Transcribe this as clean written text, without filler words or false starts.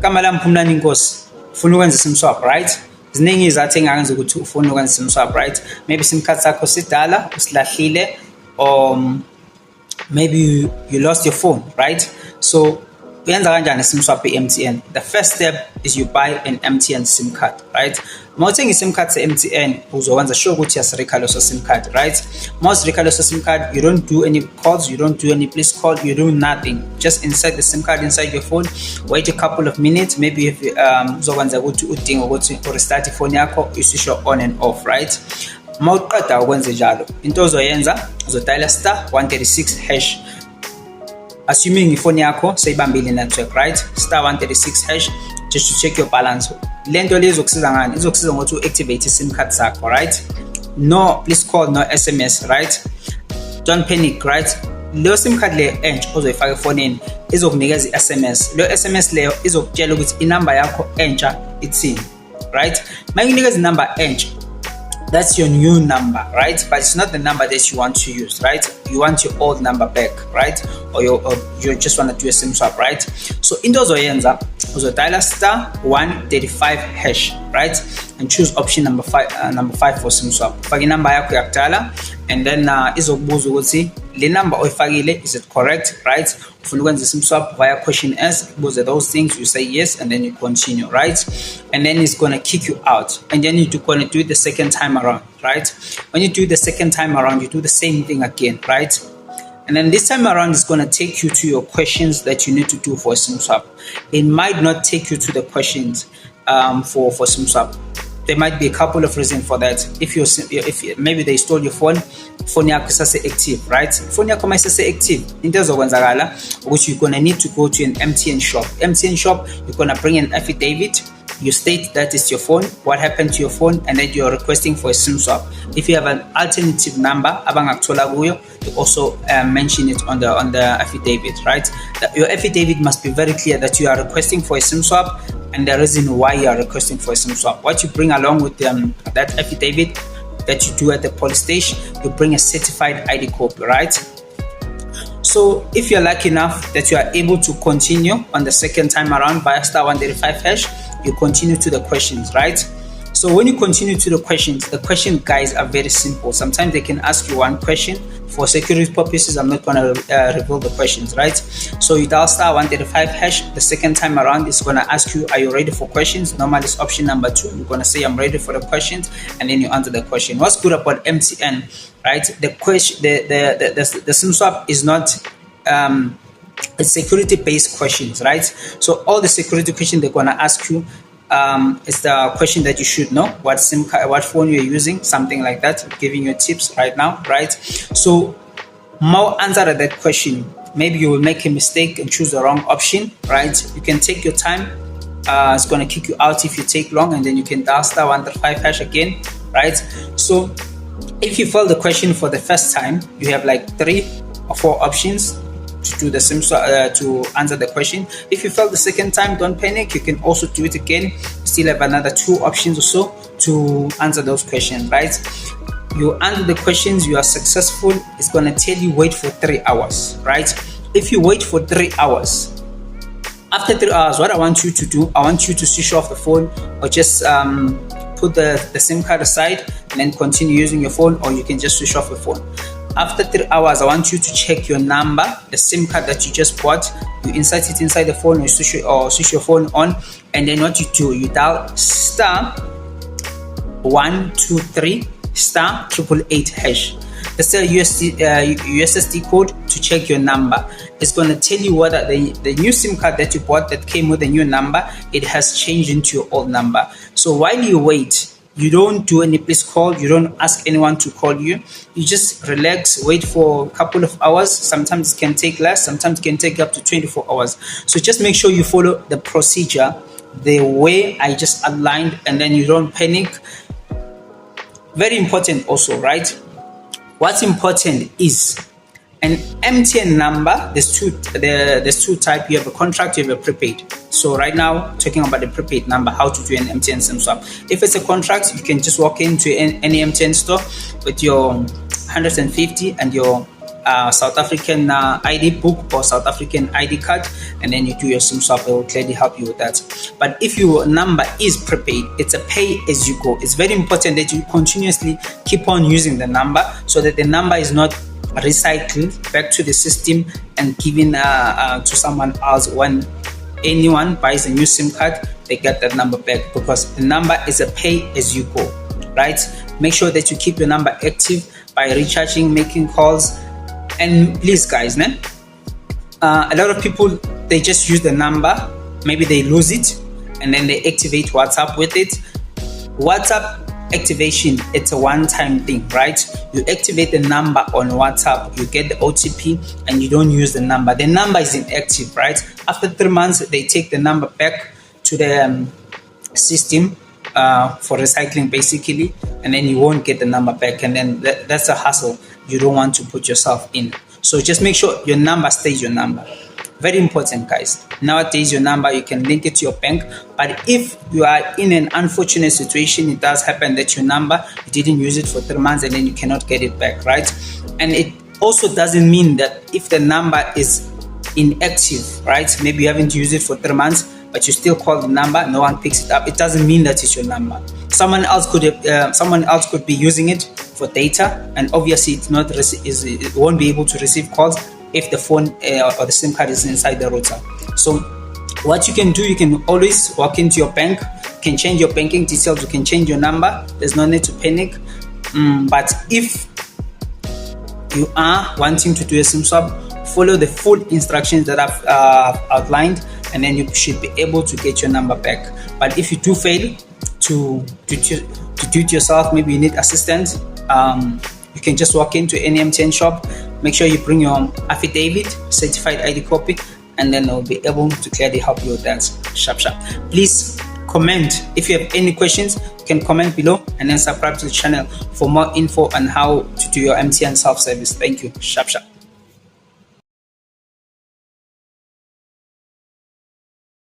Kamala Mpumlani Inkosi, ufuna ukwenza sim swap, right? Ziningi izathu engangenza ukuthi ufuna ukwenza sim swap, right? Maybe sim card sakho sidala, usilahlile, or maybe you lost your phone, right? So uyenza kanjani sim swap MTN? The first step is you buy an MTN SIM card, right? Mawuthenga i-SIM card se-MTN uzokwenza sure ukuthi uyasireka leso SIM card, right? Mawusireka leso SIM card, you don't do any calls, you don't do any please call, you do nothing. Just inside the SIM card inside your phone, wait a couple of minutes, maybe if uzokwenza ukuthi udinga ukuthi restart ifone yakho, you switch on and off, right? Mawuqeda ukwenza njalo, into ozoyenza uzodial *136#. Assuming ifone yakho seyibambile network, right? *136# just to check your balance. Lento lezo izokusiza ngani? Izokusiza ngokuthi uactivate sim card sakho, right? No please call, no SMS, right? Don't panic, right? Lo sim card le entsha ozoyifaka efonini izokunikeza i-SMS. Lo SMS leyo izokutshela ukuthi inamba yakho entsha ithini, right? Mayikunikeza inamba entsha, that's your new number, right? But it's not the number that you want to use, right? You want your old number back, right? Or you just want to do a SIM swap, right? So into ozoyenza uzodial *135#, right? And choose option number 5 for SIM swap. Faka inamba yakho yakudala, and then izokubuza ukuthi le number oyifakile, is it correct, right? Ufuna ukwenza sim swap via question S, buza those things, you say yes, and then you continue, right? And then it's gonna kick you out, and then you're gonna do it the second time around, right? When you do the second time around, you do the same thing again, right? And then this time around, it's gonna take you to your questions that you need to do for a sim swap. It might not take you to the questions for sim swap. There might be a couple of reasons for that. If maybe they stole your phone yakho isase active, right? Phone yakho mayisase active, into ezokwenzakala ukuthi you're gonna need to go to an MTN shop. MTN shop, you're gonna bring an affidavit. You state that it's your phone, what happened to your phone, and then you're requesting for a SIM swap. If you have an alternative number, abangakuthola kuyo, you also mention it on the affidavit, right? Your affidavit must be very clear that you are requesting for a SIM swap and the reason why you are requesting for a SIM swap. What you bring along with that affidavit that you do at the police station, you bring a certified ID copy, right? So if you're lucky enough that you are able to continue on the second time around via *135#, you continue to the questions, right? So when you continue to the question guys are very simple. Sometimes they can ask you one question. For security purposes, I'm not going to reveal the questions, right? So you dial *135#. The second time around, it's going to ask you, are you ready for questions? Normally it's option number 2. You're going to say, I'm ready for the questions, and then you answer the question. What's good about MTN, right? The SIM swap is not it's security-based questions, right? So all the security questions they're going to ask you, it's the question that you should know, what SIM card, what phone you're using, something like that. I'm giving you tips right now, right? So more answer to that question. Maybe you will make a mistake and choose the wrong option, right? You can take your time. It's going to kick you out if you take long, and then you can dial *135# again, right? So if you fail the question for the first time, you have like 3 or 4 options to do the SIM swap, to answer the question. If you fail the second time, don't panic. You can also do it again. You still have another 2 options or so to answer those questions, right? You answer the questions, you are successful. It's going to tell you wait for 3 hours, right? If you wait for 3 hours, after 3 hours, what I want you to do, I want you to switch off the phone, or just put the SIM card aside and then continue using your phone, or you can just switch off the phone. After 3 hours, I want you to check your number, the SIM card that you just bought. You insert it inside the phone, or switch your phone on, and then what you do, you dial *123*888#. That's a USSD code to check your number. It's going to tell you whether the new SIM card that you bought that came with a new number, it has changed into your old number. So while you wait, you don't do any please call, you don't ask anyone to call you. You just relax, wait for a couple of hours. Sometimes it can take less, sometimes it can take up to 24 hours. So just make sure you follow the procedure the way I just outlined, and then you don't panic. Very important also, right? What's important is an MTN number. There's two types. You have a contract, you have a prepaid. So right now, talking about the prepaid number, how to do an MTN SIM swap. If it's a contract, you can just walk into any MTN store with your 150 and your South African ID book or South African ID card, and then you do your SIM swap. It will clearly help you with that. But if your number is prepaid, it's a pay as you go. It's very important that you continuously keep on using the number so that the number is not recycled back to the system and given to someone else. When anyone buys a new SIM card, they get that number back, because the number is a pay as you go, right? Make sure that you keep your number active by recharging, making calls. And please guys, a lot of people, they just use the number, maybe they lose it, and then they activate WhatsApp with it. WhatsApp activation, it's a one-time thing, right? You activate the number on WhatsApp, you get the OTP, and you don't use the number. The number is inactive, right? After 3 months, they take the number back to the system for recycling, basically, and then you won't get the number back, and then that's a hassle you don't want to put yourself in. So just make sure your number stays your number. Very important, guys. Nowadays, your number, you can link it to your bank, but if you are in an unfortunate situation, it does happen that your number, you didn't use it for 3 months and then you cannot get it back, right? And it also doesn't mean that if the number is inactive, right? Maybe you haven't used it for 3 months, but you still call the number, no one picks it up. It doesn't mean that it's your number. Someone else could be using it for data, and obviously it won't be able to receive calls if the phone or the SIM card is inside the router. So what you can do, you can always walk into your bank, you can change your banking details, you can change your number. There's no need to panic. But if you are wanting to do a SIM swap, follow the full instructions that I've outlined, and then you should be able to get your number back. But if you do fail to do it yourself, maybe you need assistance, you can just walk into any MTN shop. Make sure you bring your affidavit, certified ID copy, and then they'll be able to clearly help you with that. Sharp. Please comment. If you have any questions, you can comment below, and then subscribe to the channel for more info on how to do your MTN self-service. Thank you. Sharp.